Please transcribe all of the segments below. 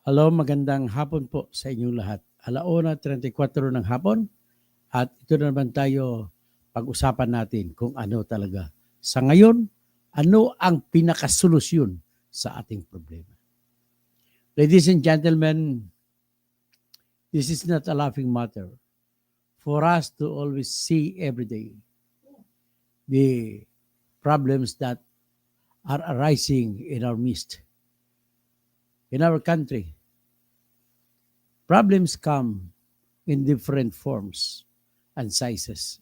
Hello, magandang hapon po sa inyong lahat. 1:34 ng hapon at ito na naman tayo pag-usapan natin kung ano talaga. Sa ngayon, ano ang pinakasolusyon sa ating problema. Ladies and gentlemen, this is not a laughing matter for us to always see every day the problems that are arising in our midst, in our country. Problems come in different forms and sizes.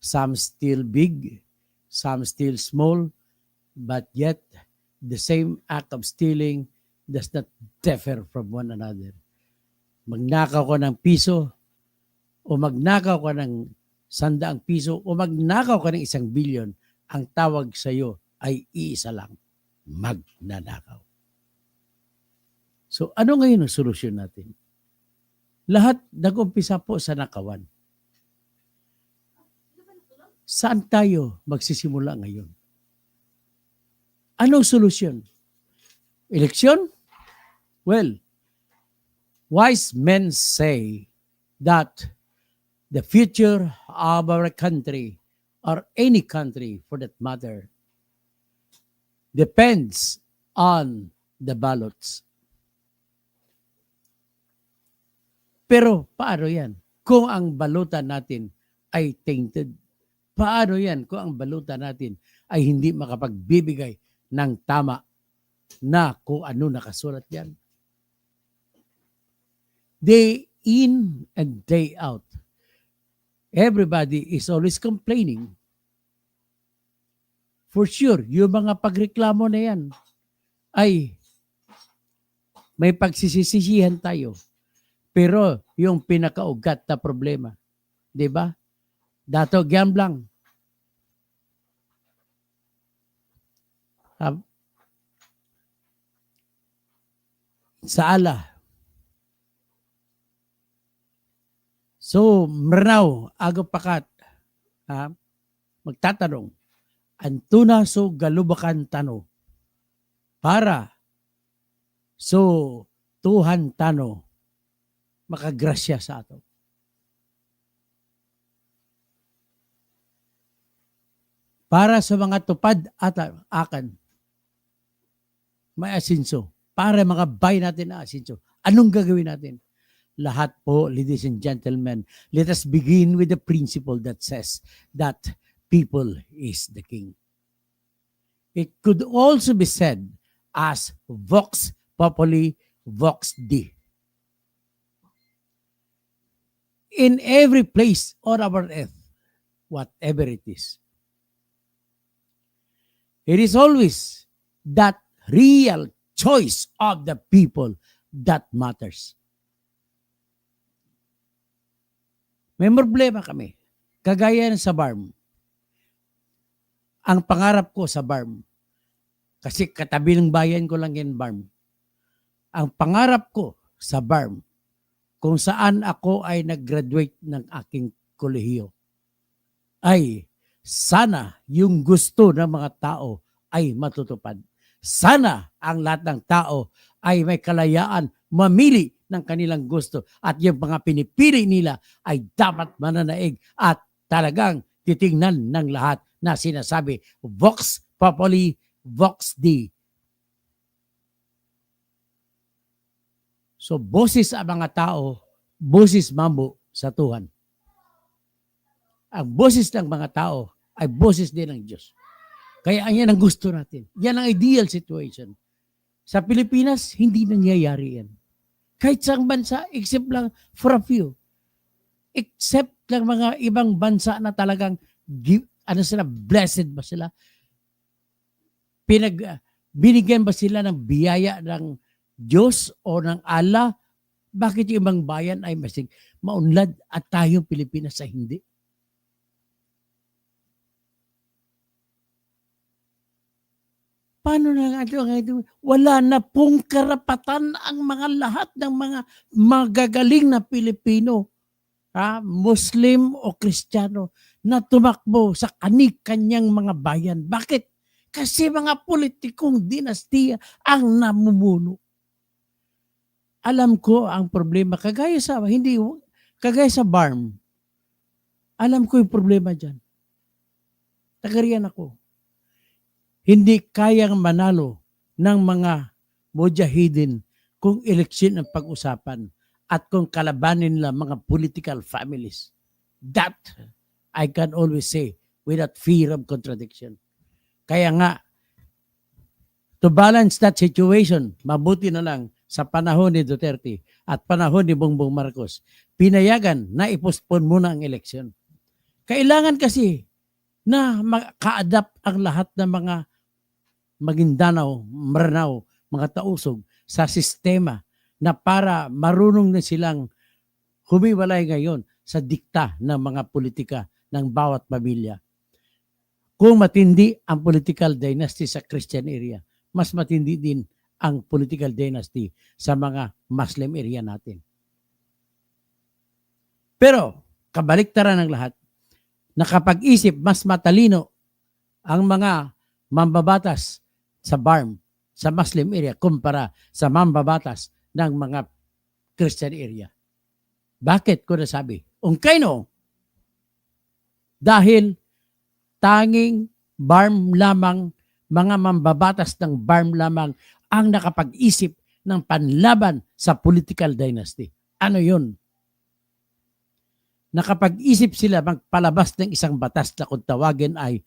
Some still big, some still small, but yet the same act of stealing does not differ from one another. Magnakaw ka ng piso o magnakaw ka ng 100 piso o magnakaw ka ng 1 bilyon, ang tawag sa iyo ay iisa lang, magnanakaw. So ano ngayon ang solusyon natin? Lahat nag-umpisa po sa nakawan. Saan tayo magsisimula ngayon? Anong solusyon? Eleksyon? Well, wise men say that the future of our country, or any country for that matter, depends on the ballots. Pero paano yan? Kung ang balutan natin ay tainted. Paano yan kung ang balutan natin ay hindi makapagbibigay ng tama na kung ano nakasulat yan? Day in and day out, everybody is always complaining. For sure, yung mga pagreklamo na yan ay may pagsisisihan tayo. Pero yung pinakaugat na problema, di ba? Dato gamblang. Sa ala. So, mranaw, agapakat, magtatanong, antuna so galubakan tano, para so Tuhan tano, makagrasya sa ato. Para sa mga tupad at akan, may asinso. Para mga bayan natin na asinso. Anong gagawin natin? Lahat po, ladies and gentlemen, let us begin with the principle that says that people is the king. It could also be said as vox populi, vox Dei. In every place on our earth, whatever it is always that real choice of the people that matters. May problema kami. Kagaya sa BARM. Ang pangarap ko sa BARM, kasi katabi ng bayan ko lang yan BARM. Ang pangarap ko sa BARM, kung saan ako ay nag-graduate ng aking kolehiyo, ay sana yung gusto ng mga tao ay matutupad. Sana ang lahat ng tao ay may kalayaan mamili ng kanilang gusto at yung mga pinipili nila ay dapat mananaig at talagang titingnan ng lahat na sinasabi, vox populi, vox Dei. So, boses ang mga tao, boses mambo sa Tuhan. Ang boses ng mga tao ay boses din ng Diyos. Kaya yan ang gusto natin. Yan ang ideal situation. Sa Pilipinas, hindi nangyayari yan. Kahit sa bansa, except lang for a few. Except lang mga ibang bansa na talagang, blessed ba sila? Binigyan ba sila ng biyaya ng Diyos o ng Allah? Bakit yung ibang bayan ay masig maunlad at tayong Pilipinas ay hindi? Paano na nga ito? Wala na pong karapatan ang mga lahat ng mga magagaling na Pilipino, Muslim o Kristiyano, na tumakbo sa kani-kanyang mga bayan. Bakit? Kasi mga politikong dinastiya ang namumuno. alam ko ang problema. Kagaya sa BARM, alam ko yung problema dyan. Tagariyan ako. Hindi kayang manalo ng mga mujahidin kung eleksyon ang pag-usapan at kung kalabanin nila mga political families. That I can always say without fear of contradiction. Kaya nga, to balance that situation, mabuti na lang sa panahon ni Duterte at panahon ni Bongbong Marcos, pinayagan na i-postpone muna ang eleksyon. Kailangan kasi na maka-adapt ang lahat ng mga Maguindanao, Maranao, mga tausog sa sistema na para marunong na silang humiwalay ngayon sa dikta ng mga politika ng bawat pamilya. Kung matindi ang political dynasty sa Christian area, mas matindi din ang political dynasty sa mga Muslim area natin. Pero, kabaliktaran ng lahat, nakapag-isip mas matalino ang mga mambabatas sa BARM, sa Muslim area, kumpara sa mambabatas ng mga Christian area. Bakit ko nasabi? Kayno, dahil tanging BARM lamang, mga mambabatas ng BARM lamang ang nakapag-isip ng panlaban sa political dynasty. Ano yun? Nakapag-isip sila magpalabas ng isang batas na kung tawagin ay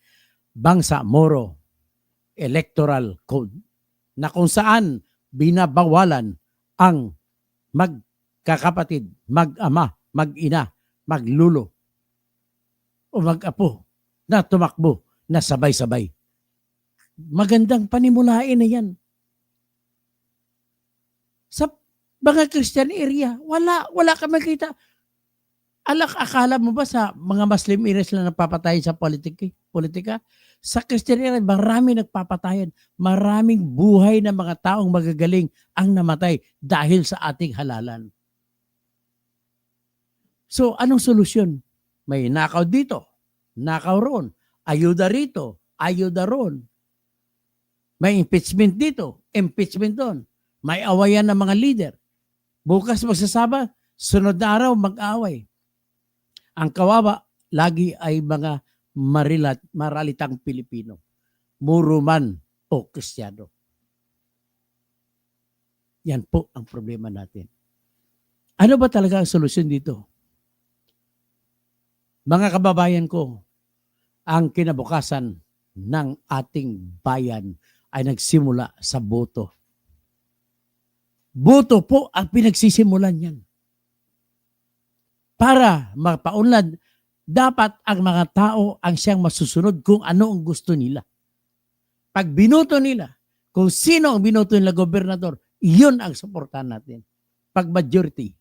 Bangsa Moro Electoral Code, na kung saan binabawalan ang magkakapatid, mag-ama, mag-ina, maglulo o mag-apo na tumakbo na sabay-sabay. Magandang panimulain na yan. Sa mga Christian area, wala ka makita. Akala mo ba sa mga Muslim areas lang napapatayan sa politika? Sa Christian area, marami nagpapatayan. Maraming buhay ng mga taong magagaling ang namatay dahil sa ating halalan. So, anong solusyon? May nakaw dito, nakaw roon, ayuda rito, ayuda roon. May impeachment dito, impeachment doon. May awayan ng mga leader. Bukas magsasaba, sunod na araw mag-away. Ang kawawa, lagi ay mga maralitang Pilipino. Muruman o Kristiyano. Yan po ang problema natin. Ano ba talaga ang solusyon dito? Mga kababayan ko, ang kinabukasan ng ating bayan ay nagsimula sa boto. Boto po ang pinagsisimulan yan. Para mapaunlad, dapat ang mga tao ang siyang masusunod kung ano ang gusto nila. Pag binoto nila, kung sino ang binoto nila gobernador, iyon ang suportahan natin. Pag majority.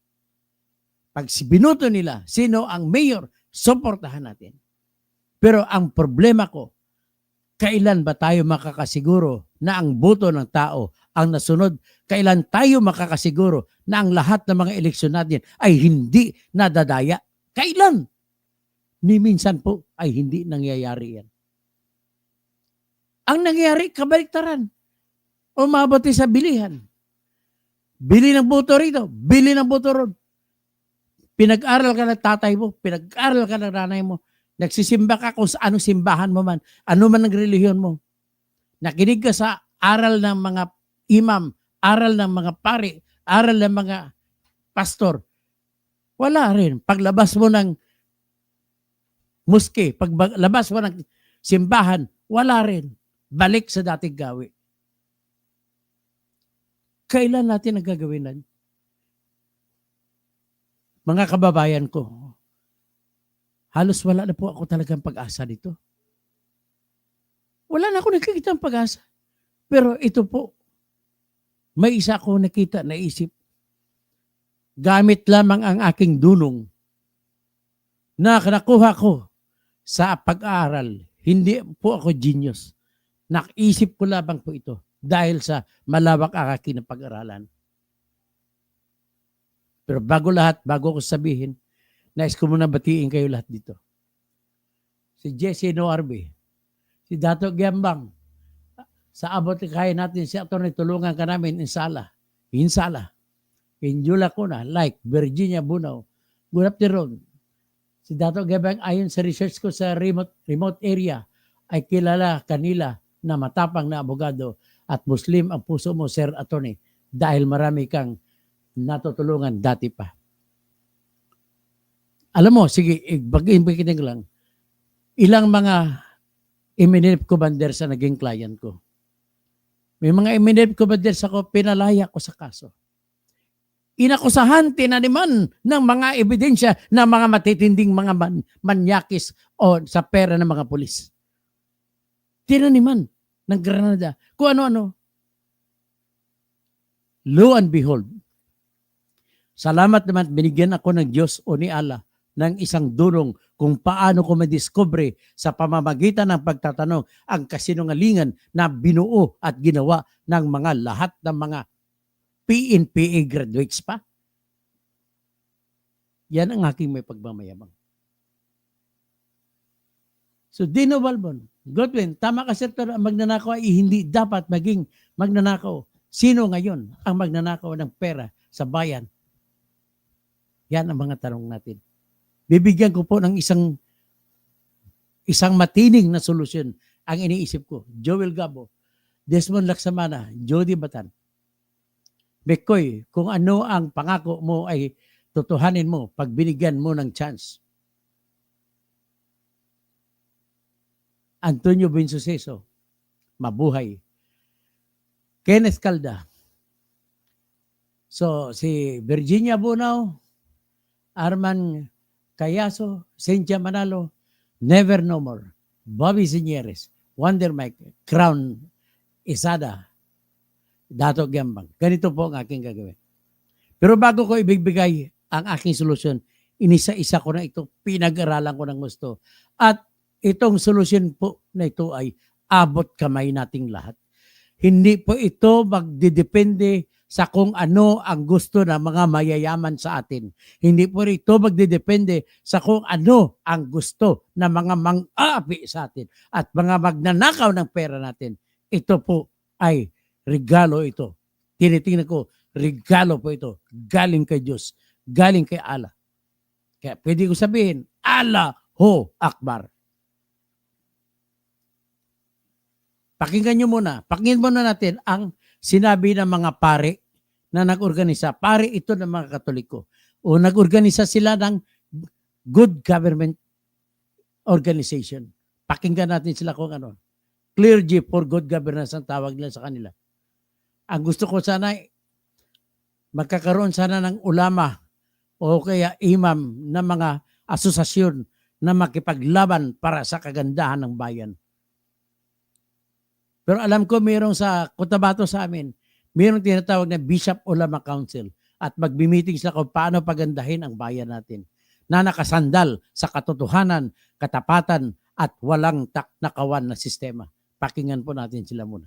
Pag binoto nila, sino ang mayor, suportahan natin. Pero ang problema ko, kailan ba tayo makakasiguro na ang boto ng tao ang nasunod? Kailan tayo makakasiguro na ang lahat ng mga eleksyon natin ay hindi nadadaya? Kailan? Ni minsan po ay hindi nangyayari yan. Ang nangyayari, kabaliktaran. Umabot sa bilihan. Bili ng boto rito, bili ng boto ron. Pinag-aral ka ng tatay mo, pinag-aral ka ng nanay mo, nagsisimba ka kung sa anong simbahan mo man, ano man ang relihiyon mo. Nakinig ka sa aral ng mga imam, aral ng mga pari, aral ng mga pastor. Wala rin. Paglabas mo ng muske, paglabas mo ng simbahan, wala rin. Balik sa dating gawi. Kailan natin ang gagawin nan? Mga kababayan ko, halos wala na po ako talagang pag-asa dito. Wala na ako nakikita ng pag-asa. Pero ito po, may isa ako nakita, naisip. Gamit lamang ang aking dunong na nakuha ko sa pag-aaral. Hindi po ako genius. Naisip ko lamang po ito dahil sa malawak ang aking pag-aralan. Pero bago ko sabihin, nais ko muna batiin kayo lahat dito. Si Jesse Noarbe, si Dato Giambang, sa abot kaya natin si Atty. Tulungan ka namin, insala. Injula ko na, like Virginia Bunao. Good afternoon. Si Dato Gebang, ayon sa research ko sa remote area, ay kilala kanila na matapang na abogado at Muslim ang puso mo, Sir Attorney, dahil marami kang natutulungan dati pa. Alam mo, sige, bagay lang. Ilang mga eminent commander sa naging client ko. May mga eminent commanders ako, pinalaya ko sa kaso. Inakusahan, tinaniman ng mga ebidensya ng mga matitinding mga manyakis o sa pera ng mga pulis. Tinaniman ng Granada. Kung ano-ano. Lo and behold, salamat naman binigyan ako ng Diyos o ni Allah ng isang dulong kung paano ko madiscover sa pamamagitan ng pagtatanong ang kasinungalingan na binuo at ginawa ng mga lahat ng mga PNPA graduates pa. Yan ang aking may pagmamayabang. So, Dino Balbon, Godwin, tama ka sir, pero ang magnanakaw ay hindi dapat maging magnanakaw. Sino ngayon ang magnanakaw ng pera sa bayan? Yan ang mga tanong natin. Bibigyan ko po ng isang matining na solusyon ang iniisip ko. Joel Gabo, Desmond Laksamana, Jody Batan. Bekoy, kung ano ang pangako mo ay tutuhanin mo pag binigyan mo ng chance. Antonio Bensuceso, mabuhay. Kenneth Calda. So, si Virginia Bunao, Arman Cayaso, Cynthia Manalo, Never No More, Bobby Sinieres, Wonder Mike, Crown Isada, Dato Gembang. Ganito po ang aking gagawin. Pero bago ko ibibigay ang aking solusyon, inisa-isa ko na ito, pinag-aralan ko ng gusto. At itong solusyon po na ito ay abot kamay nating lahat. Hindi po ito magdidepende sa kung ano ang gusto ng mga mayayaman sa atin. Hindi po ito magdidepende sa kung ano ang gusto ng mga mang-aapi sa atin at mga magnanakaw ng pera natin. Ito po ay regalo ito. Tinitingnan ko, regalo po ito. Galing kay Diyos. Galing kay Allah. Kaya pwede ko sabihin, Allahu Akbar. Pakinggan nyo muna. Pakinggan muna natin ang sinabi ng mga pare na nag-organisa. Pare ito ng mga Katoliko. O nag-organisa sila ng Good Government Organization. Pakinggan natin sila kung ano. Clergy for Good Governance ang tawag nila sa kanila. Ang gusto ko sana, magkakaroon sana ng ulama o kaya imam na mga asosasyon na makipaglaban para sa kagandahan ng bayan. Pero alam ko mayroong sa Cotabato sa amin, mayroong tinatawag na Bishop Ulama Council at magbi-meeting sila kung paano pagandahin ang bayan natin na nakasandal sa katotohanan, katapatan at walang taknakawan na sistema. Pakinggan po natin sila muna.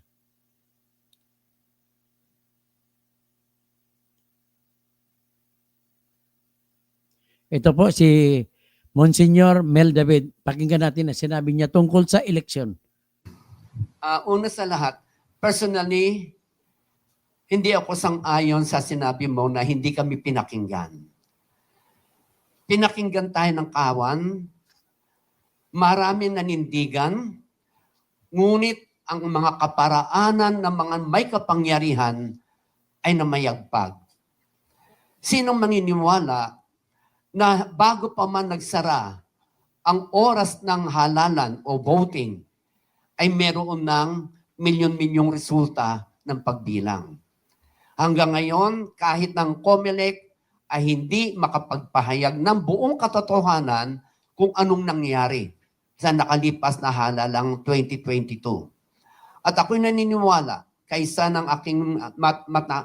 Ito po si Monsignor Mel David. Pakinggan natin na sinabi niya tungkol sa eleksyon. Una sa lahat, personally, hindi ako sang-ayon sa sinabi mo na hindi kami pinakinggan. Pinakinggan tayo ng kawan, marami nanindigan, ngunit ang mga kaparaanan ng mga may kapangyarihan ay namayagpag. Sinong maniniwala na bago pa man nagsara ang oras ng halalan o voting, ay meron ng milyon-milyong resulta ng pagbilang. Hanggang ngayon, kahit ng COMELEC ay hindi makapagpahayag ng buong katotohanan kung anong nangyari sa nakalipas na halalang 2022. At ako'y naniniwala, kaysa ng aking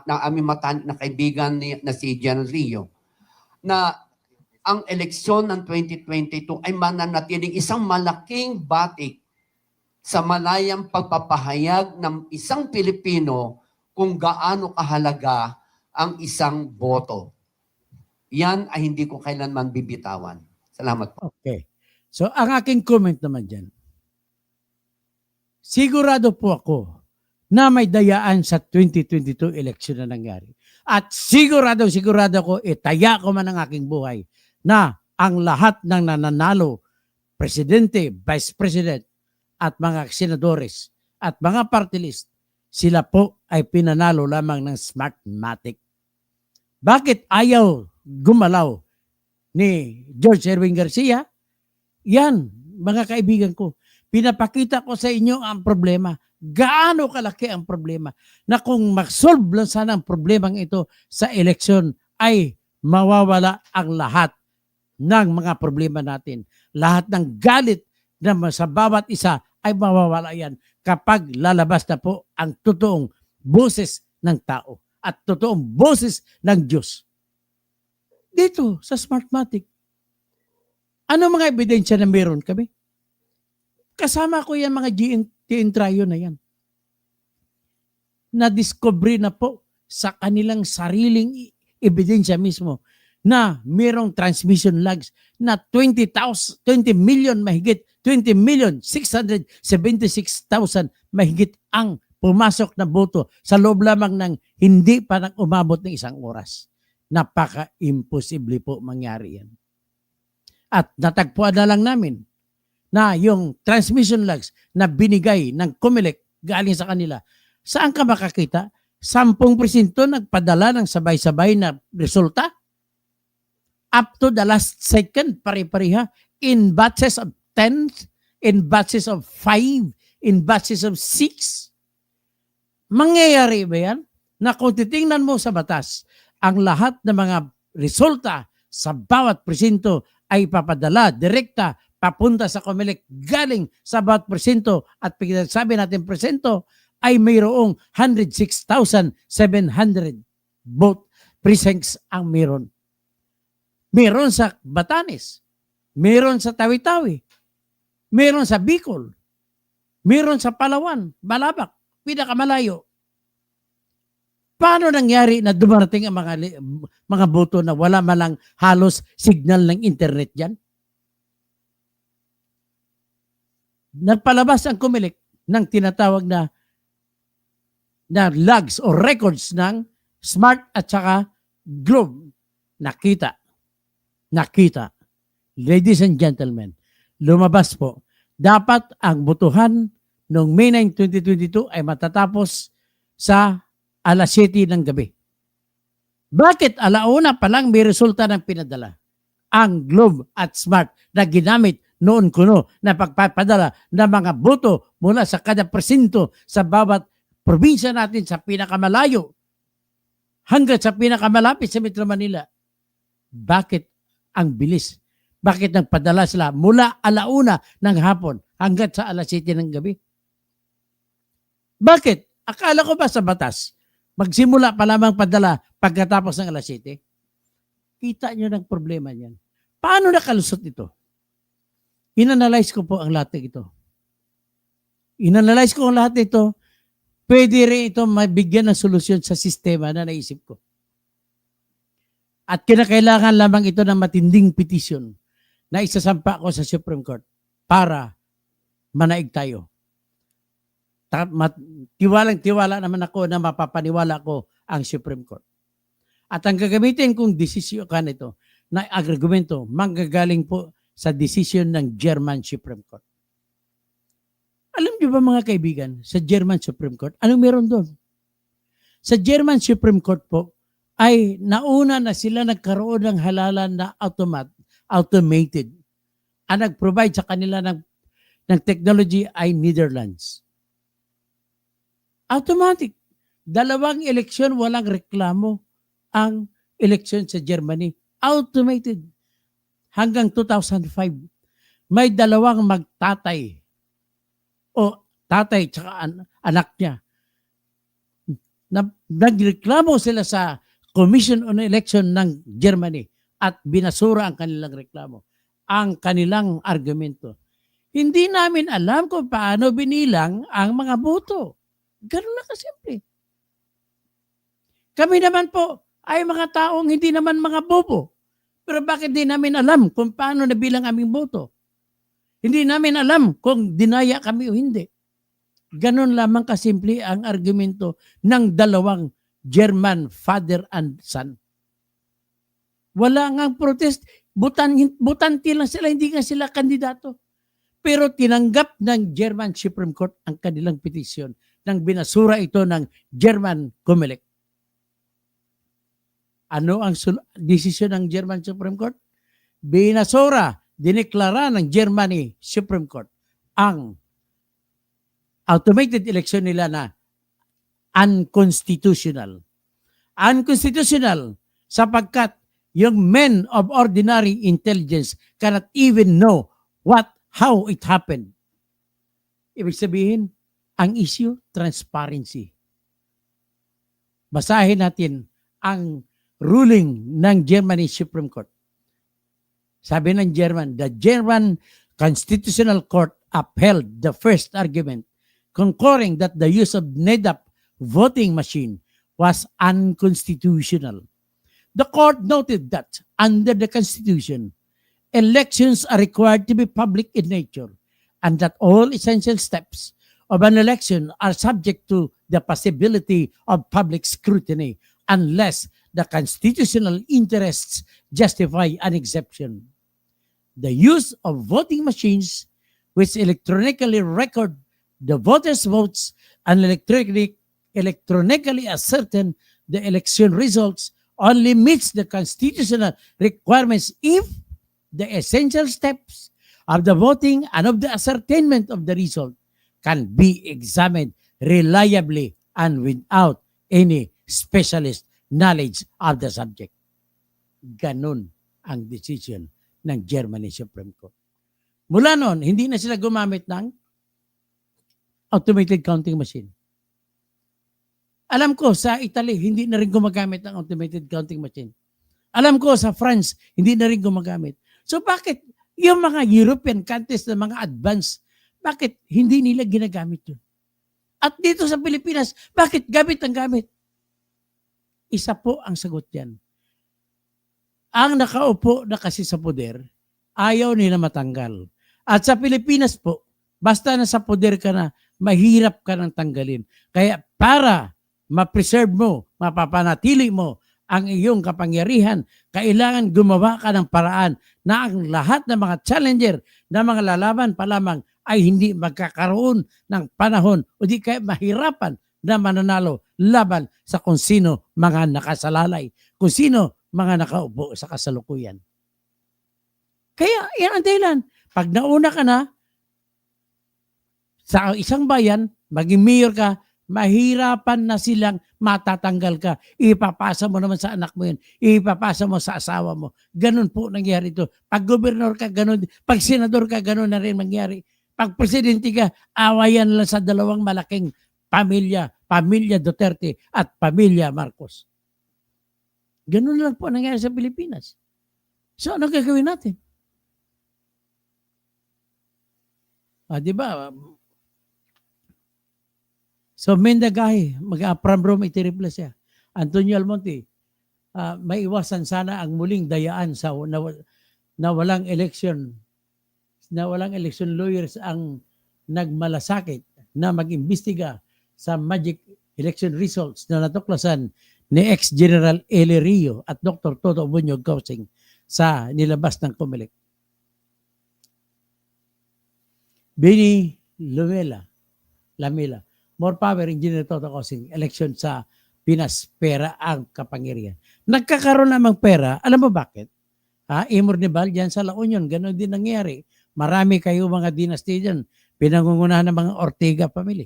aming matanik na kaibigan na si Jan Rio, na ang eleksyon ng 2022 ay mananatiling isang malaking batik sa malayang pagpapahayag ng isang Pilipino kung gaano kahalaga ang isang boto. Yan ay hindi ko kailanman bibitawan. Salamat po. Okay. So, ang aking comment naman dyan, sigurado po ako na may dayaan sa 2022 election na nangyari. At sigurado ko, itaya ko man ang aking buhay na ang lahat ng nananalo, presidente, vice president, at mga senadores, at mga party list, sila po ay pinanalo lamang ng Smartmatic. Bakit ayaw gumalaw ni George Erwin Garcia? Yan, mga kaibigan ko, pinapakita ko sa inyo ang problema. Gaano kalaki ang problema na kung mag-solve lang sana ang problemang ito sa eleksyon ay mawawala ang lahat ng mga problema natin. Lahat ng galit na sa bawat isa ay mawawala yan kapag lalabas na po ang totoong boses ng tao at totoong boses ng Diyos. Dito sa Smartmatic, ano mga ebidensya na meron kami? Kasama ko yan mga GNT Trio na yan. Na-discover na po sa kanilang sariling ebidensya mismo na merong transmission lags na 20 million mahigit, 20,676,000 mahigit ang pumasok na boto sa loob lamang ng hindi pa umabot ng isang oras. Napaka-imposible po mangyari yan. At natagpuan na lang namin na yung transmission logs na binigay ng COMELEC galing sa kanila, saan ka makakita? 10% nagpadala ng sabay-sabay na resulta. Up to the last second, pare-pareha, in batches of 10, in batches of 5, in batches of 6. Mangyayari ba yan? Na kung titingnan mo sa batas, ang lahat ng mga resulta sa bawat presinto ay papadala, direkta, papunta sa COMELEC, galing sa bawat presinto at sabi natin presinto ay mayroong 106,700 vote precincts ang meron. Meron sa Batanes, meron sa Tawi-Tawi, meron sa Bicol, meron sa Palawan, Balabac, pinakamalayo. Paano nangyari na dumarating ang mga boto na wala malang halos signal ng internet dyan? Nagpalabas ang COMELEC ng tinatawag na logs o records ng Smart at saka Globe. Nakita. Ladies and gentlemen, lumabas po. Dapat ang botohan noong May 9, 2022 ay matatapos sa alas 7 ng gabi. Bakit alauna pa lang may resulta ng pinadala? Ang Globe at Smart na ginamit noon kuno na pagpapadala ng mga boto mula sa kada presinto sa bawat probinsya natin sa pinakamalayo hanggang sa pinakamalapit sa Metro Manila. Bakit ang bilis? Bakit nagpadala sila mula alauna ng hapon hanggang sa alas 7 ng gabi? Bakit? Akala ko ba sa batas, magsimula pa lamang padala pagkatapos ng alas 7? Kita nyo ng problema niyan. Paano nakalusot ito? Inanalyze ko po ang lahat ito. Inanalyze ko ang lahat ito. Pwede rin ito mabigyan ng solusyon sa sistema na naisip ko. At kinakailangan lamang ito ng matinding petisyon na isasampa ko sa Supreme Court para manaig tayo. Tiwalang-tiwala naman ako na mapapaniwala ko ang Supreme Court. At ang gagamitin kong desisyon nito na argumento manggagaling po sa desisyon ng German Supreme Court. Alam niyo ba mga kaibigan, sa German Supreme Court, anong meron doon? Sa German Supreme Court po, ay nauna na sila nagkaroon ng halalan na automated. Ang nag-provide sa kanila ng technology ay Netherlands. Automatic. 2 eleksyon, walang reklamo ang eleksyon sa Germany. Automated. Hanggang 2005, may 2 magtatay o tatay tsaka anak niya. Nagreklamo sila sa Commission on Election ng Germany at binasura ang kanilang reklamo. Ang kanilang argumento. Hindi namin alam kung paano binilang ang mga boto. Ganun na kasimple. Kami naman po ay mga taong hindi naman mga bobo. Pero bakit di namin alam kung paano nabilang aming boto? Hindi namin alam kung dinaya kami o hindi. Ganon lamang kasimple ang argumento ng 2 German father and son. Wala ngang protest. Butante lang sila, hindi nga sila kandidato. Pero tinanggap ng German Supreme Court ang kanilang petisyon nang binasura ito ng German COMELEC. Ano ang desisyon ng German Supreme Court? Binasura, dineklara ng Germany Supreme Court ang automated election nila na unconstitutional. Unconstitutional sapagkat yung men of ordinary intelligence cannot even know how it happened. Ibig sabihin, ang issue, transparency. Basahin natin ang ruling ng Germany Supreme Court. Sabi ng German, the German Constitutional Court upheld the first argument, concurring that the use of NEDAP voting machine was unconstitutional. The court noted that under the Constitution, elections are required to be public in nature and that all essential steps of an election are subject to the possibility of public scrutiny unless the constitutional interests justify an exception. The use of voting machines which electronically record the voters' votes and electronically ascertain the election results only meets the constitutional requirements if the essential steps of the voting and of the ascertainment of the result can be examined reliably and without any specialist knowledge of the subject. Ganun ang decision ng Germany Supreme Court. Mula noon, hindi na sila gumamit ng automated counting machine. Alam ko sa Italy, hindi na rin gumagamit ng automated counting machine. Alam ko sa France, hindi na rin gumagamit. So bakit yung mga European countries na mga advanced, bakit hindi nila ginagamit yun? At dito sa Pilipinas, bakit gamit ang gamit? Isa po ang sagot yan. Ang nakaupo na kasi sa poder, ayaw nila matanggal. At sa Pilipinas po, basta na sa poder ka na, mahirap ka nang tanggalin. Kaya para ma-preserve mo, mapapanatili mo ang iyong kapangyarihan, kailangan gumawa ka ng paraan na ang lahat ng mga challenger na mga lalaban pa lamang ay hindi magkakaroon ng panahon o di kaya mahirapan na mananalo laban sa kung sino mga nakasalalay, kung sino mga nakaupo sa kasalukuyan. Kaya yan ang dahilan. Pag nauna ka na sa isang bayan, maging mayor ka, mahirapan na silang matatanggal ka. Ipapasa mo naman sa anak mo yun. Ipapasa mo sa asawa mo. Ganun po nangyari ito. Pag gobernador ka, ganun. Pag senador ka, ganun na rin mangyari. Pag presidente ka, awayan lang sa dalawang malaking pamilya. Pamilya Duterte at Pamilya Marcos. Ganun lang po nangyari sa Pilipinas. So, ano gagawin natin? Di ba? So, Mendagay, from Rome, itiripla siya. Antonio Almonte, may iwasan sana ang muling dayaan sa na walang election lawyers ang nagmalasakit na mag-imbestiga sa magic election results na natuklasan ni ex-General Eli Rio at Dr. Toto Bunyog Kausing sa nilabas ng COMELEC. Benny Lamela, more power, Engineer Toto Kausing, election sa Pinas, pera ang kapangyarihan. Nagkakaroon namang pera, alam mo bakit? Imor ni Bal, dyan sa La Union, gano'n din nangyari. Marami kayo mga dynasty dyan, pinangungunahan ng mga Ortega family.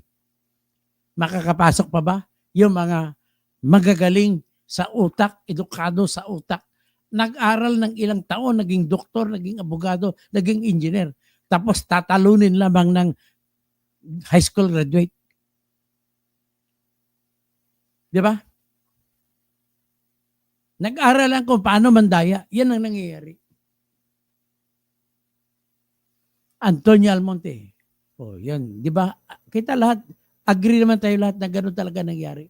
Makakapasok pa ba yung mga magagaling sa utak, edukado sa utak, nag-aral ng ilang taon, naging doktor, naging abogado, naging engineer, tapos tatalunin lamang ng high school graduate? Di ba? Nag-aral lang kung paano mandaya. Yan ang nangyayari. Antonio Almonte. Yan. Di ba? Kita lahat, agree naman tayo lahat na gano'n talaga nangyari.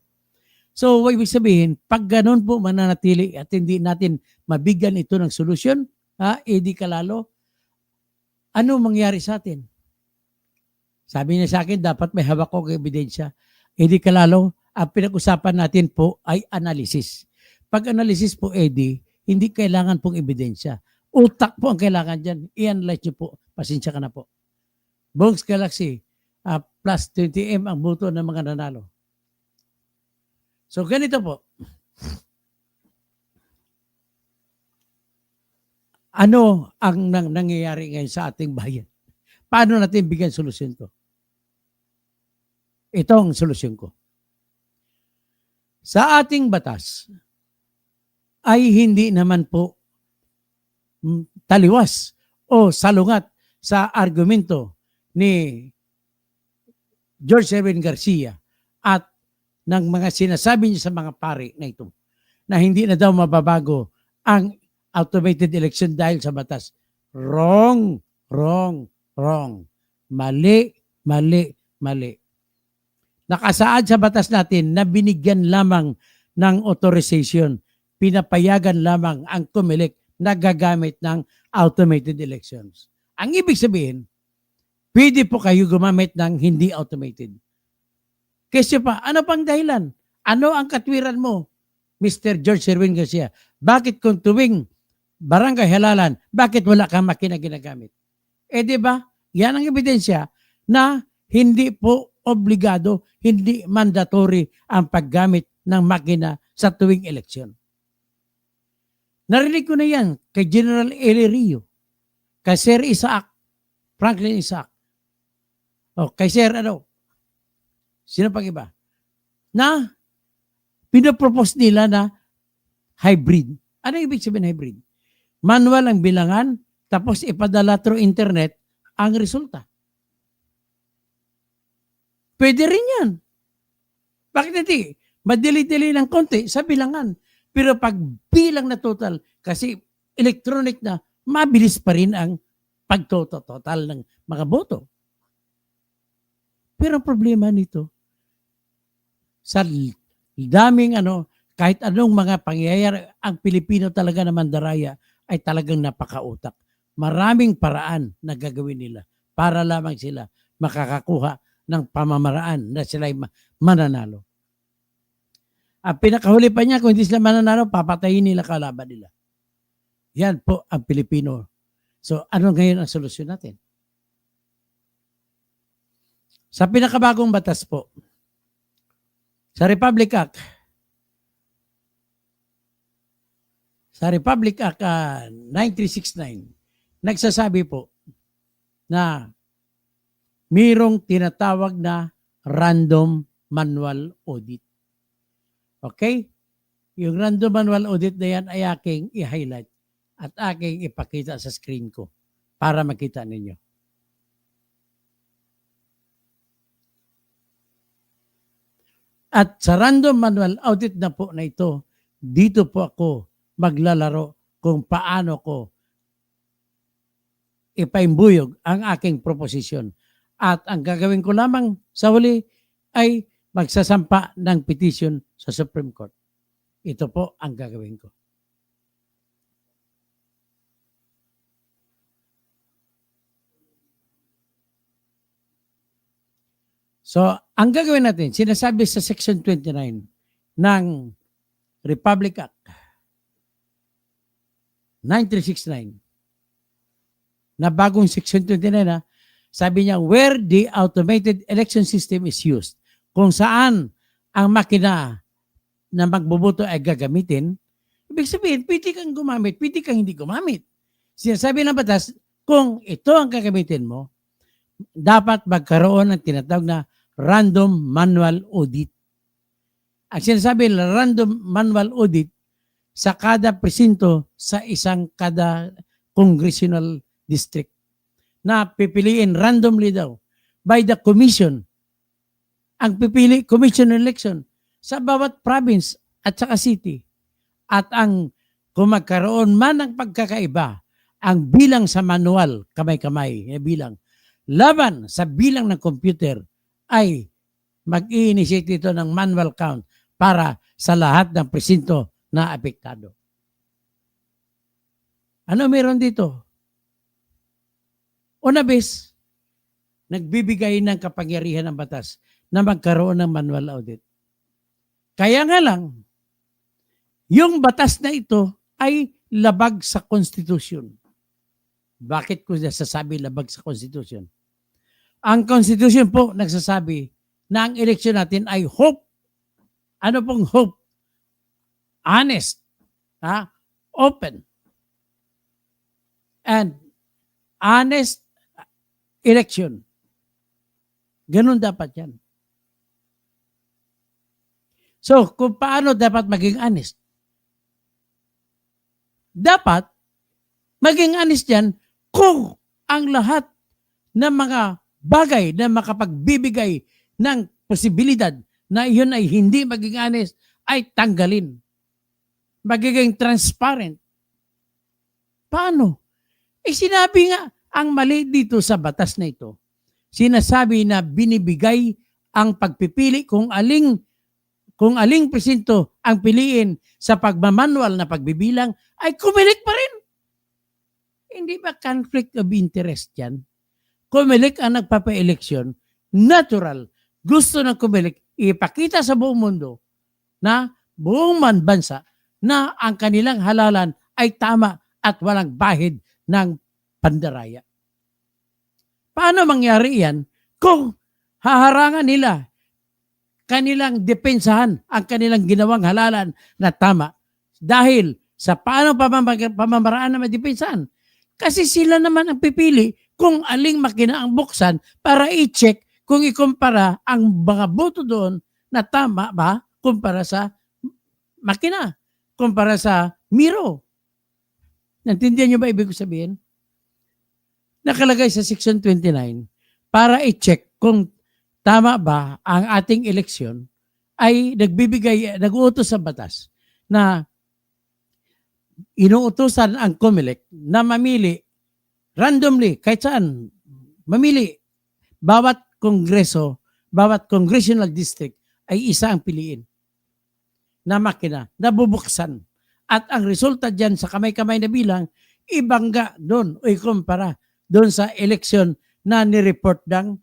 So, ibig sabihin, pag gano'n po mananatili at hindi natin mabigyan ito ng solusyon, edi kalalo, ano mangyari sa atin? Sabi niya sa akin, dapat may hawak ko ebidensya. Edi kalalo, Ang pinag-usapan natin po ay analysis. Pag analysis po, Eddie, hindi kailangan pong ebidensya. Utak po ang kailangan dyan. I-analyze nyo po. Pasensya ka na po. Bongs Galaxy, plus 20M ang buto ng mga nanalo. So ganito po. Ano ang nangyayari ngayon sa ating bayan? Paano natin bigyan solusyon to? Ito ang solusyon ko. Sa ating batas ay hindi naman po taliwas o salungat sa argumento ni George Erwin Garcia at ng mga sinasabi niya sa mga pari na ito na hindi na daw mababago ang automated election dahil sa batas. Wrong, wrong, wrong. Mali, mali, mali. Nakasaad sa batas natin na binigyan lamang ng authorization, pinapayagan lamang ang COMELEC na gagamit ng automated elections. Ang ibig sabihin, pwede po kayo gumamit ng hindi automated. Kasi pa, ano pang dahilan? Ano ang katwiran mo, Mr. George Erwin Garcia? Bakit kung tuwing barangay halalan, bakit wala kang makina ginagamit? Eh di ba? Yan ang ebidensya na hindi po obligado, hindi mandatory ang paggamit ng makina sa tuwing eleksyon. Narinig ko na yan kay General Eli Rio, kay Sir Isaac, Franklin Isaac, o kay Sir sino pang iba, na pinapropose nila na hybrid. Ano ibig sabihin hybrid? Manual ang bilangan, tapos ipadala through internet ang resulta. Pwede rin yan. Bakit hindi? Madili-dili ng konti sa bilangan. Pero pag bilang na total, kasi electronic na, mabilis pa rin ang pagtotal ng mga boto. Pero ang problema nito, sa daming kahit anong mga pangyayari, ang Pilipino talaga na mandaraya ay talagang napakautak. Maraming paraan na gagawin nila para lamang sila makakakuha ng pamamaraan na sila mananalo. Ang pinakahuli pa niya, kung hindi sila mananalo, papatayin nila kalaban nila. Yan po ang Pilipino. So ano ngayon ang solusyon natin? Sa pinakabagong batas po, sa Republic Act 9369, nagsasabi po na mayroong tinatawag na random manual audit. Okay? Yung random manual audit na yan ay aking i-highlight at aking ipakita sa screen ko para makita ninyo. At sa random manual audit na po na ito, dito po ako maglalaro kung paano ko ipaimbuyog ang aking proposisyon. At ang gagawin ko lamang sa huli ay magsasampa ng petition sa Supreme Court. Ito po ang gagawin ko. So, ang gagawin natin, sinasabi sa Section 29 ng Republic Act 9369 na bagong Section 29 sabi niya, where the automated election system is used, kung saan ang makina na magboboto ay gagamitin, ibig sabihin, pwede kang gumamit, pwede kang hindi gumamit. Sinasabi ng batas, kung ito ang gagamitin mo, dapat magkaroon ng tinatawag na random manual audit. Ang sinasabi ng random manual audit, sa kada presinto sa kada congressional district na pipiliin randomly daw by the commission. Ang pipili, commission election sa bawat province at saka city. At kung magkaroon man ng pagkakaiba, ang bilang sa manual, kamay-kamay, bilang, laban sa bilang ng computer ay mag-i-initiate ito ng manual count para sa lahat ng presinto na apektado. Ano meron dito? Una bes, nagbibigay ng kapangyarihan ng batas na magkaroon ng manual audit. Kaya nga lang, yung batas na ito ay labag sa konstitusyon. Bakit ko nasasabi labag sa konstitusyon? Ang konstitusyon po nagsasabi na ang eleksyon natin ay hope. Ano pong hope? Honest, open, and honest election. Ganun dapat yan. So, kung paano dapat maging honest? Dapat maging honest yan kung ang lahat ng mga bagay na makapagbibigay ng posibilidad na iyon ay hindi maging honest ay tanggalin. Magiging transparent. Paano? Sinabi nga, ang mali dito sa batas na ito, sinasabi na binibigay ang pagpipili kung aling presinto ang piliin sa pagmamanual na pagbibilang ay kumilik pa rin. Hindi ba conflict of interest yan? Kumilik ang nagpapa-eleksyon, natural, gusto ng kumilik, ipakita sa buong mundo na buong bansa na ang kanilang halalan ay tama at walang bahid ng pandaraya. Paano mangyari yan kung haharangan nila kanilang depensahan ang kanilang ginawang halalan na tama dahil sa paano pamamaraan na madepensahan? Kasi sila naman ang pipili kung aling makina ang buksan para i-check kung ikumpara ang mga boto doon na tama ba kumpara sa makina, kumpara sa miro. Nantindihan niyo ba ibig ko sabihin? Nakalagay sa Section 29 para i-check kung tama ba ang ating eleksyon ay nag-uutos sa batas na inuutosan ang COMELEC na mamili randomly, kahit saan, mamili bawat kongreso, bawat congressional district ay isa ang piliin na makina, na bubuksan. At ang resulta dyan sa kamay-kamay na bilang, ibangga doon o ikumpara doon sa eleksyon na nireport ng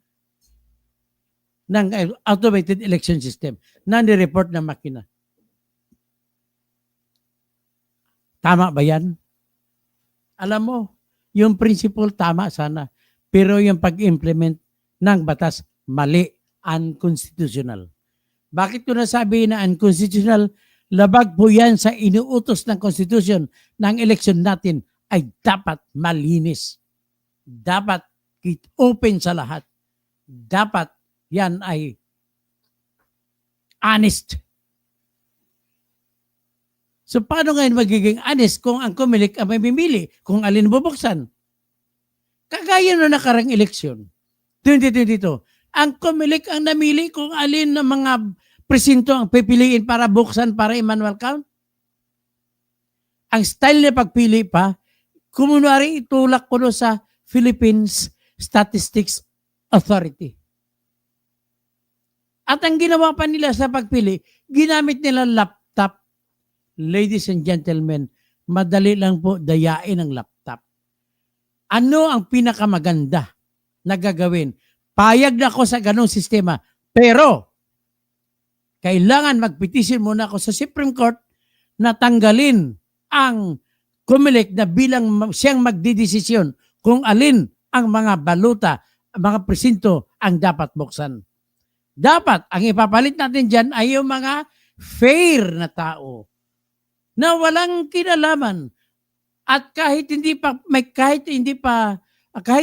automated election system, na nireport ng makina. Tama ba yan? Alam mo, yung principle tama sana, pero yung pag-implement ng batas, mali, unconstitutional. Bakit ko nasabi na unconstitutional? Labag po yan sa inuutos ng Constitution ng election natin ay dapat malinis. Dapat open sa lahat. Dapat yan ay honest. So paano ngayon magiging honest kung ang COMELEC ang may pimili kung alin bubuksan? Kagaya na nakarang eleksyon, 2022, ang COMELEC ang namili kung alin ng mga presinto ang pipiliin para buksan para i-manual count. Ang style na pagpili pa, kumunwari itulak ko sa Philippines Statistics Authority. At ang ginawa pa nila sa pagpili, ginamit nila laptop. Ladies and gentlemen, madali lang po dayain ang laptop. Ano ang pinakamaganda na gagawin? Payag na ako sa ganong sistema, pero kailangan magpetisyon muna ako sa Supreme Court na tanggalin ang COMELEC na bilang siyang magdidesisyon kung alin ang mga baluta, mga presinto ang dapat buksan. Dapat, ang ipapalit natin dyan ay yung mga fair na tao na walang kinalaman. At kahit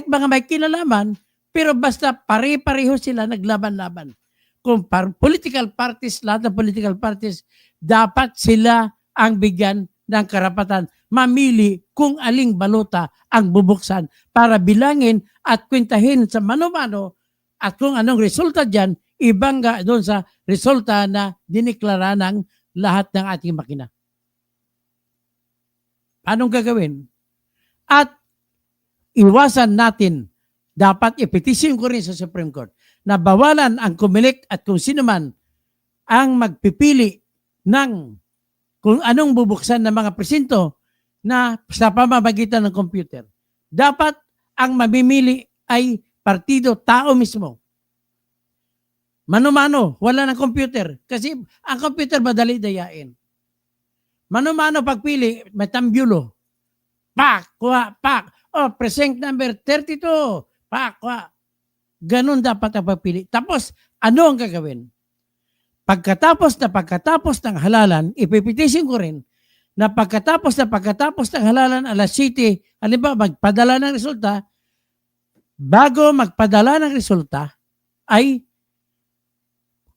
mga may kinalaman, pero basta pare-pareho sila naglaban-laban. Kung political parties, lahat ng political parties, dapat sila ang bigyan ng karapatan mamili kung aling baluta ang bubuksan para bilangin at kwentahin sa mano-mano at kung anong resulta dyan, ibangga doon sa resulta na diniklara ng lahat ng ating makina. Anong gagawin? At iwasan natin, dapat ipetisyon ko rin sa Supreme Court na bawalan ang COMELEC at kung sino man ang magpipili ng kung anong bubuksan ng mga presinto na sa pamamagitan ng computer. Dapat ang mamimili ay partido, tao mismo. Mano-mano, wala ng computer. Kasi ang computer madali dayain. Mano-mano pagpili, may tambyulo. Pak, kuha, pak. Oh, precinct number 32. Pak, kuha. Ganon dapat ang pagpili. Tapos, ano ang gagawin? Pagkatapos ng halalan, ipipitisin ko rin na pagkatapos ng halalan alas 7, halimbawa magpadala ng resulta, bago magpadala ng resulta, ay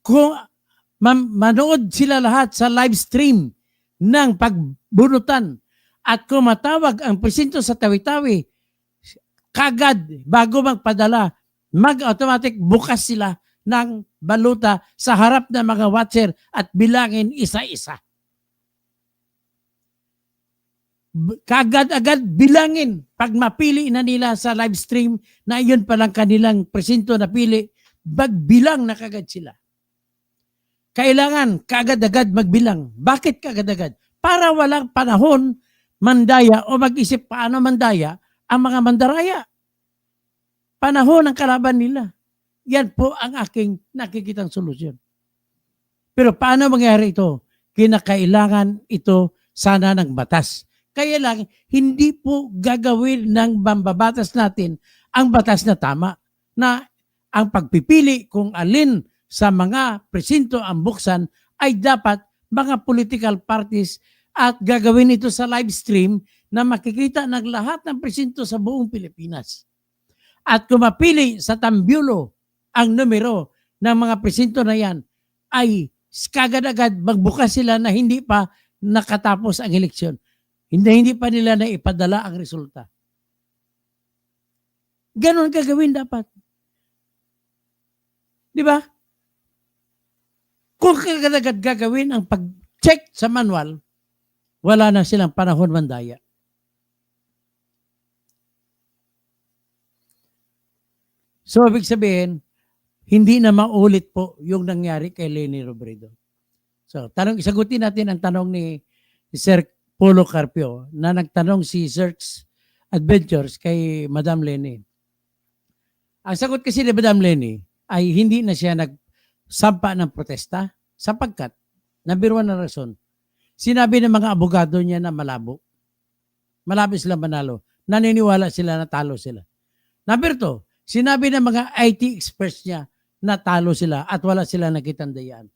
kung manood sila lahat sa live stream ng pagbunutan at kung matawag ang presinto sa Tawi-Tawi, kagad bago magpadala, mag-automatic bukas sila ng baluta sa harap ng mga watcher at bilangin isa-isa. Kagad-agad bilangin pag mapili na nila sa live stream na iyon palang kanilang presinto na pili, magbilang na kagad sila. Kailangan kagad-agad magbilang. Bakit kagad-agad? Para walang panahon mandaya o mag-isip paano mandaya ang mga mandaraya. Panahon ng kalaban nila. Yan po ang aking nakikitang solusyon. Pero paano mangyari ito? Kinakailangan ito sana ng batas. Kaya lang, hindi po gagawin ng mambabatas natin ang batas na tama na ang pagpipili kung alin sa mga presinto ang buksan ay dapat mga political parties at gagawin ito sa live stream na makikita ng lahat ng presinto sa buong Pilipinas. At kung mapili sa tambyulo ang numero ng mga presinto na yan, ay kagad-agad magbukas sila na hindi pa nakatapos ang eleksyon. Hindi pa nila na ipadala ang resulta. Ganon gagawin dapat. Di ba? Kung kagad-agad gagawin ang pag-check sa manual, wala na silang panahon mandaya. So, ibig sabihin, hindi na maulit po yung nangyari kay Leni Robredo. So, isagutin natin ang tanong ni Sir Polo Carpio na nagtanong si Zerx Adventures kay Madam Leni. Ang sagot kasi ni Madam Leni ay hindi na siya nagsampa ng protesta sapagkat, number one na rason, sinabi ng mga abogado niya na malabo. Malabo sila manalo. Naniniwala sila na talo sila. Number two, sinabi ng mga IT experts niya na talo sila at wala sila nakitang dayaan.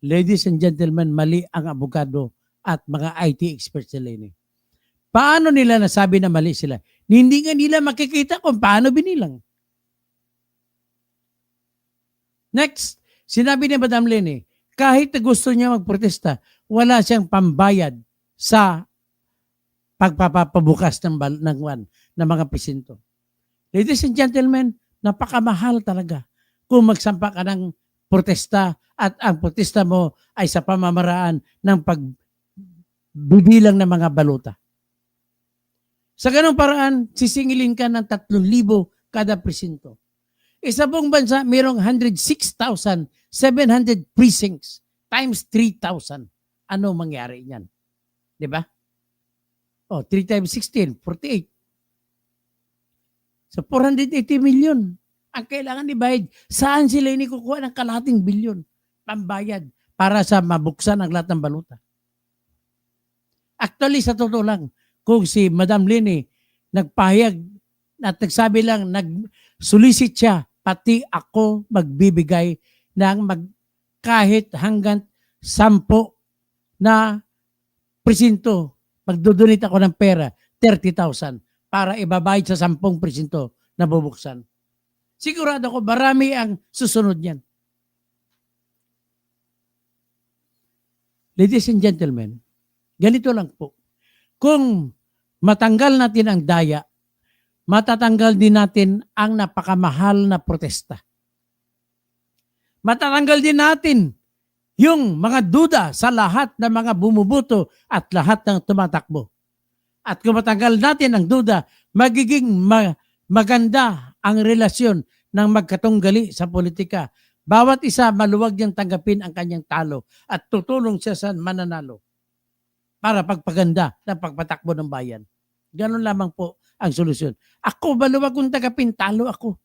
Ladies and gentlemen, mali ang abogado at mga IT experts nila ini. Paano nila nasabi na mali sila? Hindi nga nila makikita kung paano binilang. Next, sinabi ni Madam Leni, kahit na gusto niya magprotesta, wala siyang pambayad sa pagpapabukas ng mga presinto. Ladies and gentlemen, napakamahal talaga kung magsampa ka ng protesta at ang protesta mo ay sa pamamaraan ng pagbibilang ng mga baluta. Sa ganung paraan, sisingilin ka ng 3,000 kada presinto. Sa buong bansa, mayroong 106,700 precincts times 3,000. Ano mangyari niyan? Di ba? 3 times 16, 48. So 480 million ang kailangan ibayad. Saan sila kukuha ng kalahating bilyon pambayad para sa mabuksan ang lahat ng baluta? Actually, sa totoo lang, kung si Madam Leni nagpahayag at nagsabi lang, nag-solicit siya, pati ako magbibigay ng kahit hanggang 10 na presinto. Magdodonate ako ng pera, 30,000 para ibabayad sa 10 presinto na bubuksan. Sigurado ko marami ang susunod niyan. Ladies and gentlemen, ganito lang po. Kung matanggal natin ang daya, matatanggal din natin ang napakamahal na protesta. Matatanggal din natin yung mga duda sa lahat ng mga bumubuto at lahat ng tumatakbo. At kung matanggal natin ang duda, magiging maganda ang relasyon ng magkatunggali sa politika. Bawat isa maluwag niyang tanggapin ang kanyang talo at tutulong siya sa mananalo para pagpaganda ng pagpatakbo ng bayan. Ganun lamang po ang solusyon. Ako, maluwag kong tanggapin, talo ako.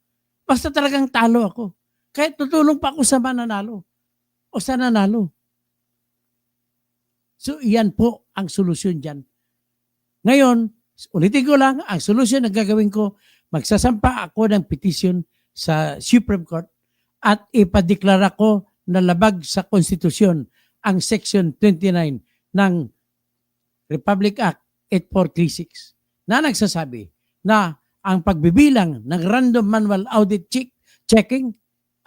Basta talagang talo ako. Kahit tutulong pa ako sa mananalo o sa nanalo. So, iyan po ang solusyon dyan. Ngayon, ulitin ko lang, ang solusyon na gagawin ko, magsasampa ako ng petition sa Supreme Court at ipadeklara ko na labag sa konstitusyon ang Section 29 ng Republic Act 8436 na nagsasabi na ang pagbibilang ng random manual audit checking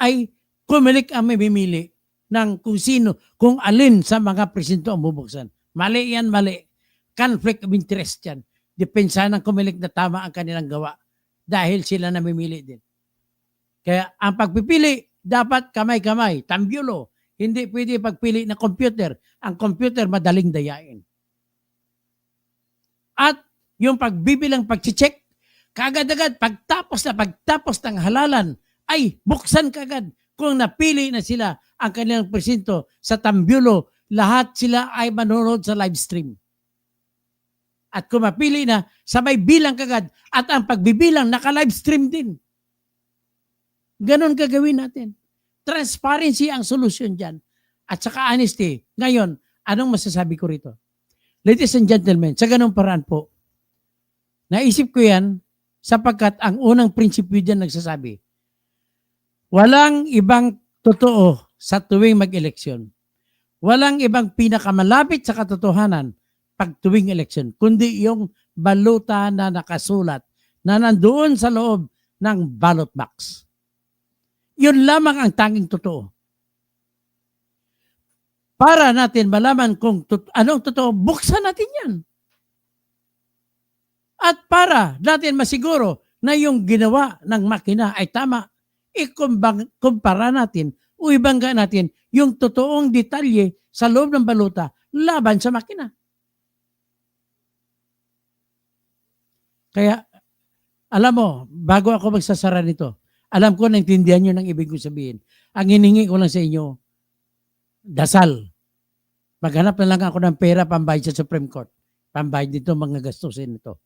ay COMELEC ang mamimili ng kung sino, kung alin sa mga presinto ang bubuksan. Mali yan, mali. Conflict of interest yan. Depensa ng COMELEC na tama ang kanilang gawa dahil sila namimili din. Kaya ang pagpipili, dapat kamay-kamay, tambyulo. Hindi pwede pagpili ng computer. Ang computer madaling dayain. At yung pagbibilang pag-check, kagad-agad, pagtapos ng halalan, ay buksan kagad. Kung napili na sila ang kanilang presinto sa tambyulo, lahat sila ay manonood sa live stream. At kung mapili na, sabay bilang kagad. At ang pagbibilang, naka-live stream din. Ganon gagawin natin. Transparency ang solusyon dyan. At saka honesty. Ngayon, anong masasabi ko rito? Ladies and gentlemen, sa ganong paraan po, naisip ko yan sapagkat ang unang prinsipyo dyan nagsasabi, walang ibang totoo sa tuwing mag-eleksyon. Walang ibang pinakamalapit sa katotohanan pag tuwing eleksyon, kundi yung baluta na nakasulat na nandoon sa loob ng ballot box. Yun lamang ang tanging totoo. Para natin malaman kung anong totoo, buksan natin yan. At para natin masiguro na yung ginawa ng makina ay tama, ikumpara natin o ibangga natin yung totoong detalye sa loob ng baluta laban sa makina. Kaya, alam mo, bago ako magsasara nito, alam ko naintindihan nyo ng ibig ko sabihin. Ang hiningi ko lang sa inyo, dasal. Maghanap na lang ako ng pera pambayad sa Supreme Court. Pambayad nito, mga gastusin nito.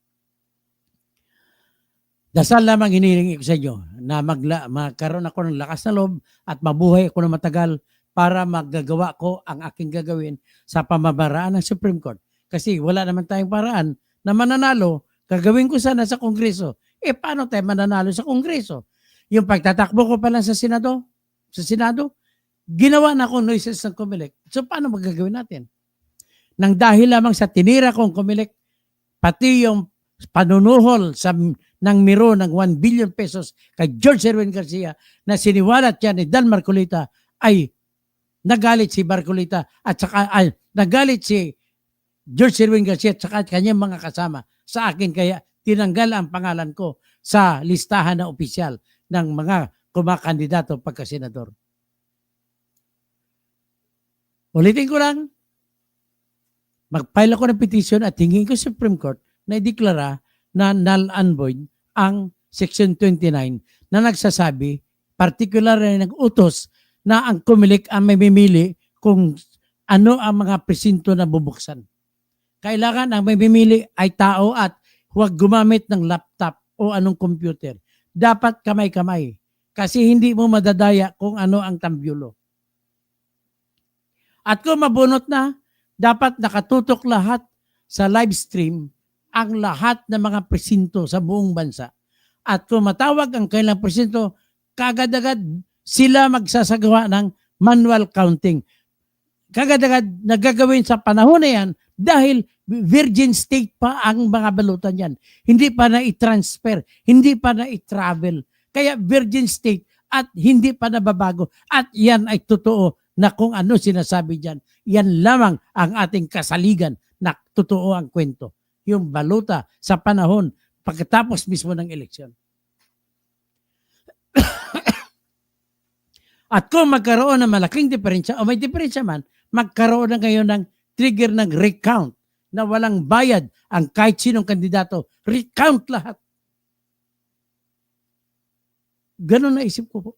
Dasal lamang hinihingi ko sa inyo na magkaroon ako ng lakas na loob at mabuhay ako ng matagal para magagawa ko ang aking gagawin sa pamamaraan ng Supreme Court. Kasi wala naman tayong paraan na mananalo, gagawin ko sana sa Kongreso. Paano tayo mananalo sa Kongreso? Yung pagtatakbo ko pa lang sa Senado, ginawa na akong noises ng COMELEC. So paano magagawin natin? Nang dahil lamang sa tinira kong COMELEC, pati yung panunuhol ng miro ng 1 billion pesos kay George Erwin Garcia na siniwalat yan ni Dan Marcolita ay nagalit si Marcolita at saka nagalit si George Erwin Garcia at saka kanyang mga kasama sa akin kaya tinanggal ang pangalan ko sa listahan na opisyal ng mga kumakandidato pagka-senador. Ulitin ko lang, mag-file ako ng petition at hingin ko sa Supreme Court na ideklara na null and void ang Section 29 na nagsasabi, particular na nag-utos na ang COMELEC ang mamimili kung ano ang mga presinto na bubuksan. Kailangan ang mamimili ay tao at huwag gumamit ng laptop o anong computer. Dapat kamay-kamay kasi hindi mo madadaya kung ano ang tambyulo. At kung mabunot na, dapat nakatutok lahat sa live stream ang lahat ng mga presinto sa buong bansa. At kung matawag ang kailang presinto, kagad-agad sila magsasagawa ng manual counting. Kagad-agad nagagawin sa panahon na yan dahil virgin state pa ang mga balutan yan. Hindi pa na i-transfer, hindi pa na i-travel. Kaya virgin state at hindi pa nababago. At yan ay totoo na kung ano sinasabi dyan. Yan lamang ang ating kasaligan na totoo ang kwento. Yung baluta sa panahon pagkatapos mismo ng eleksyon. At kung magkaroon ng malaking diferensya o may diferensya man, magkaroon na ngayon ng trigger ng recount na walang bayad ang kahit sinong kandidato. Recount lahat. Ganon na isip ko po.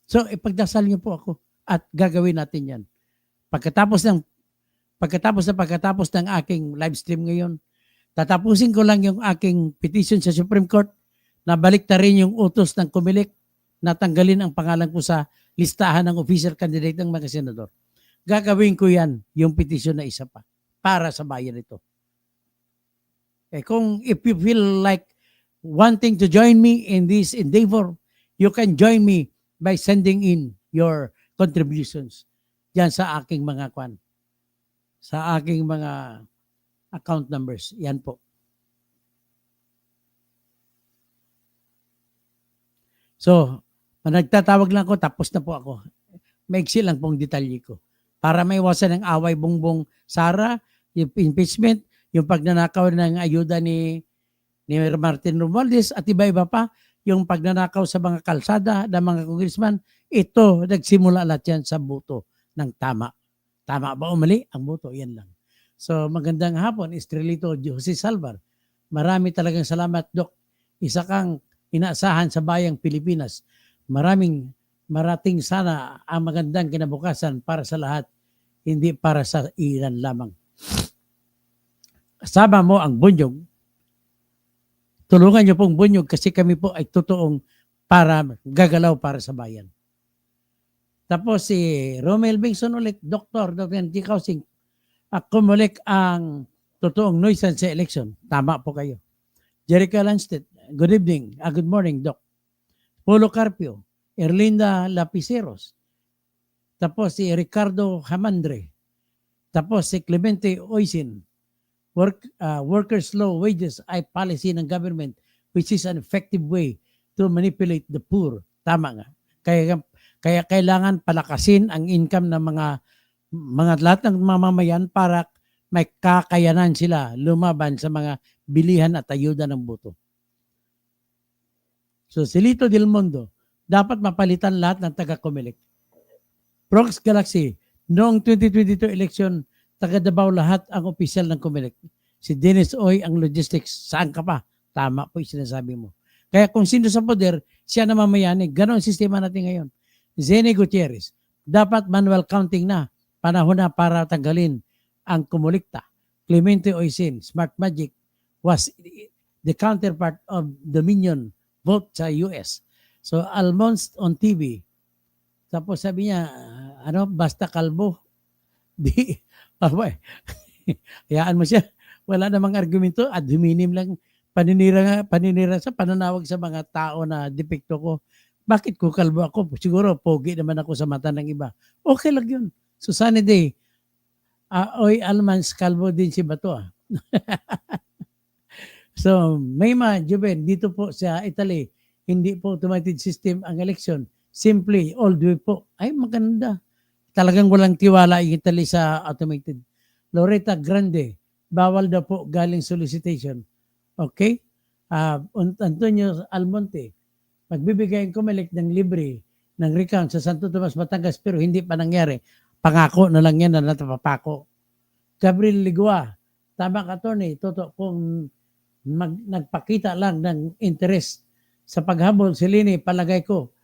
So, ipagdasal niyo po ako at gagawin natin yan. Pagkatapos ng aking live stream ngayon, tatapusin ko lang yung aking petition sa Supreme Court na balik na rin yung utos ng COMELEC natanggalin ang pangalan ko sa listahan ng official candidate ng mga senador. Gagawin ko yan, yung petition na isa pa, para sa bayan ito. Kung if you feel like wanting to join me in this endeavor, you can join me by sending in your contributions diyan sa aking mga sa aking mga account numbers. Yan po. So, nagtatawag lang ako, tapos na po ako. Maiksi lang pong detalye ko. Para maiwasan ng away Bongbong Sara, yung impeachment, yung pagnanakaw ng ayuda ni Martin Romualdez at iba-iba pa, yung pagnanakaw sa mga kalsada ng mga congressman, ito, nagsimula lahat yan sa boto ng tama. Tama ba o mali? Ang boto, yan lang. So, magandang hapon, Estrelito Jose Salvar. Marami talagang salamat, Doc. Isa kang inaasahan sa bayang Pilipinas. Marating sana ang magandang kinabukasan para sa lahat, hindi para sa ilan lamang. Kasama mo ang Bunyog. Tulungan niyo pong Bunyog kasi kami po ay totoong gagalaw para sa bayan. Tapos si Romel Bengson ulit, Dr. N.T. Kausing, kumulik ang totoong nuisance sa election. Tama po kayo. Jerica Lanstedt, good evening. Good morning, Doc. Polo Carpio, Erlinda Lapiceros. Tapos si Ricardo Hamandre. Tapos si Clemente Oisin. Workers' low wages ay policy ng government which is an effective way to manipulate the poor. Tama nga. Kaya kailangan palakasin ang income ng mga lahat ng mamamayan para may kakayanan sila lumaban sa mga bilihan at ayuda ng boto. So, si Lito Del Mundo, dapat mapalitan lahat ng taga-Comelec. Prox Galaxy, noong 2022 election, taga-Davao lahat ang opisyal ng Comelec. Si Dennis Oy ang logistics. Saan ka pa? Tama po yung sinasabi mo. Kaya kung sino sa poder, siya na mamayani. Ganon ang sistema natin ngayon. Zene Gutierrez, dapat manual counting na. Panahon na para tanggalin ang kumulekta. Clemente Oisin, Smart Magic was the counterpart of Dominion vote sa US. So, Almonst on TV. Tapos sabi niya, basta kalbo. Di, hayaan mo siya. Wala namang argumento. Ad hominem lang paninira sa pananawag sa mga tao na depekto ko. Bakit ko kalbo ako? Siguro, pogi naman ako sa mata ng iba. Okay lang yun. So, sunny day. Oy, Almans, kalbo din si Bato. So, Mayma Juben, dito po sa Italy, hindi po automated system ang election. Simply, all the way po. Ay, maganda. Talagang walang tiwala yung Italy sa automated. Loretta Grande, bawal daw po galing solicitation. Okay? Antonio Almonte, magbibigay ang Comelec ng libre ng recount sa Santo Tomas, Batangas, pero hindi pa nangyari. Pangako na lang yan na natapapako. Gabriel Ligua, tama ka, Tony, totoo kung nagpakita lang ng interest sa paghabol si Lini, palagay ko,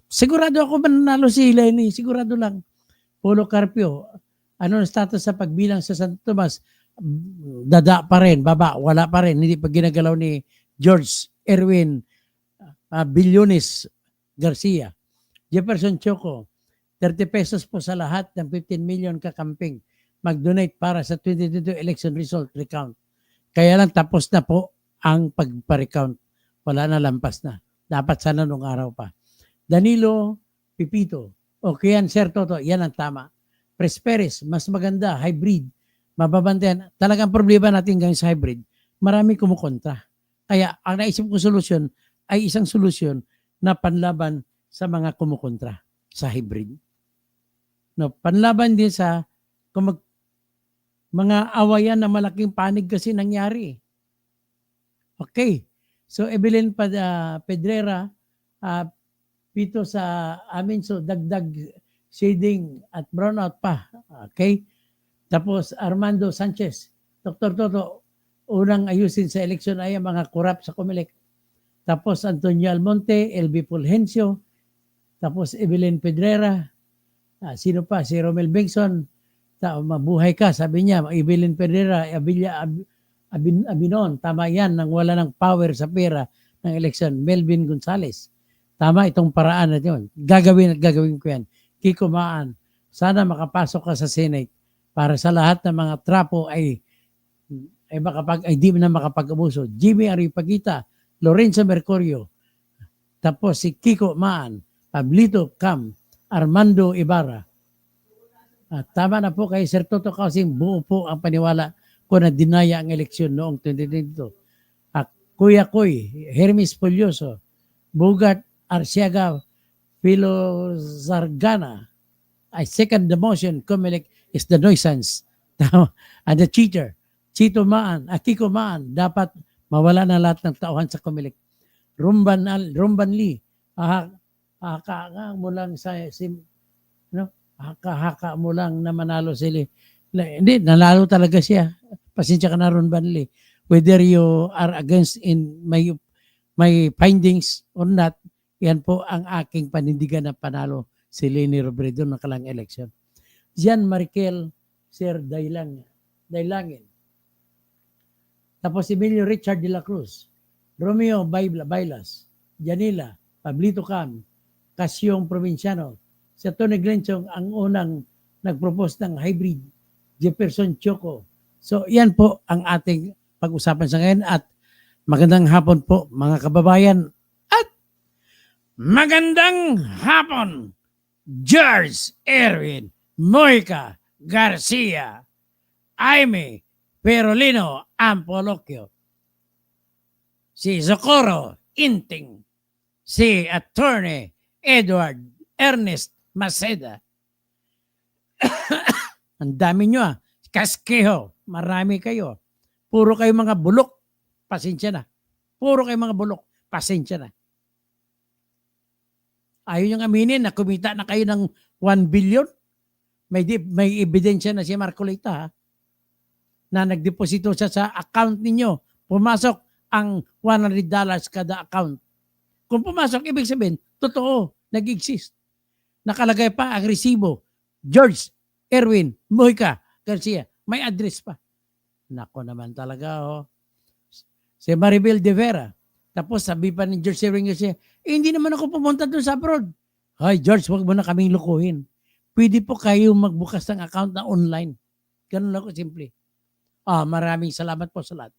sigurado ako mananalo si Lini, sigurado lang. Polo Carpio, ano ang status sa pagbilang sa Santo Tomas? Dada pa rin, baba, wala pa rin, hindi pa ginagalaw ni George Erwin Billones Garcia. Jefferson Choco, 30 pesos po sa lahat ng 15 million kakamping mag-donate para sa 2022 election result recount. Kaya lang tapos na po ang pagpa-recount. Wala na, lampas na. Dapat sana nung araw pa. Danilo Pipito, okay yan, Sir Toto, yan ang tama. Presperes, mas maganda, hybrid, mababantayan. Talagang problema natin ngayon sa hybrid, marami kumukontra. Kaya ang naisip ko solusyon ay isang solusyon na panlaban sa mga kumukontra sa hybrid. No, panlaban din sa mga awayan na malaking panig kasi nangyari. Okay. So, Evelyn Pedrera, pito sa amin. So, dagdag shading at brownout pa. Okay. Tapos, Armando Sanchez. Dr. Toto, unang ayusin sa eleksyon ay ang mga korap sa Comelec. Tapos, Antonio Almonte, LB Fulgencio. Tapos, Evelyn Pedrera. Sino pa? Si Romel Bengson. Mabuhay ka, sabi niya, Evelyn Pedrera, Abinon, tama yan, nang wala ng power sa pera ng eleksyon. Melvin Gonzales. Tama itong paraan na yun. Gagawin at gagawin ko yan. Kiko Maan, sana makapasok ka sa Senate para sa lahat ng mga trapo ay di na makapag-abuso. Jimmy Aripagita, Lorenzo Mercurio, tapos si Kiko Maan, Pablito Cam, Armando Ibarra. At tama na po kay Sir Toto Kausing, buo po ang paniwala ko na dinaya ang eleksyon noong 2022. At Kuya Koy, Hermes Polyoso, Bugat Arsiaga, Pilo Zargana, I second the motion, Comelec is the nuisance. And the cheater, Chito Maan, Kiko Maan, dapat mawala na lahat ng tauhan sa Comelec. Rumban Lee, haka mo lang haka mo lang na manalo sila. Hindi, nanalo talaga siya. Pasensya ka na, Rumban Lee. Whether you are against in my findings or not, yan po ang aking panindigan na panalo si Leni Robredo ng kalang election. Jean Marikel Sir Dailangin. Tapos Emilio Richard de la Cruz, Romeo Bailas, Janila, Pablito Cam, Casyong Provinciano, si Tony Glenchong ang unang nag-propose ng hybrid, Jefferson Choco. So yan po ang ating pag-usapan sa ngayon at magandang hapon po mga kababayan at magandang hapon George Erwin Moica Garcia, Aimee Perolino Ampolocchio, si Socorro Inting, si Attorney Edward Ernest Maceda. Ang dami nyo Kaskeho, marami kayo. Puro kayo mga bulok, pasensya na. Puro kayo mga bulok, pasensya na. Ayaw niyong aminin na kumita na kayo ng 1 billion. May ebidensya na si Marcolita ha, na nagdeposito siya sa account ninyo. Pumasok ang $100 kada account. Kung pumasok, ibig sabihin, totoo, nag-exist. Nakalagay pa ang resibo. George Erwin Moica Garcia. May address pa. Nako naman talaga oh. Si Maribel de Vera. Tapos sabi pa ni George Erwin Garcia, hindi naman ako pumunta doon sa abroad. Ay George, wag mo na kaming lukuhin. Pwede po kayo magbukas ng account na online. Ganun lang ko simple. Maraming salamat po sa lahat.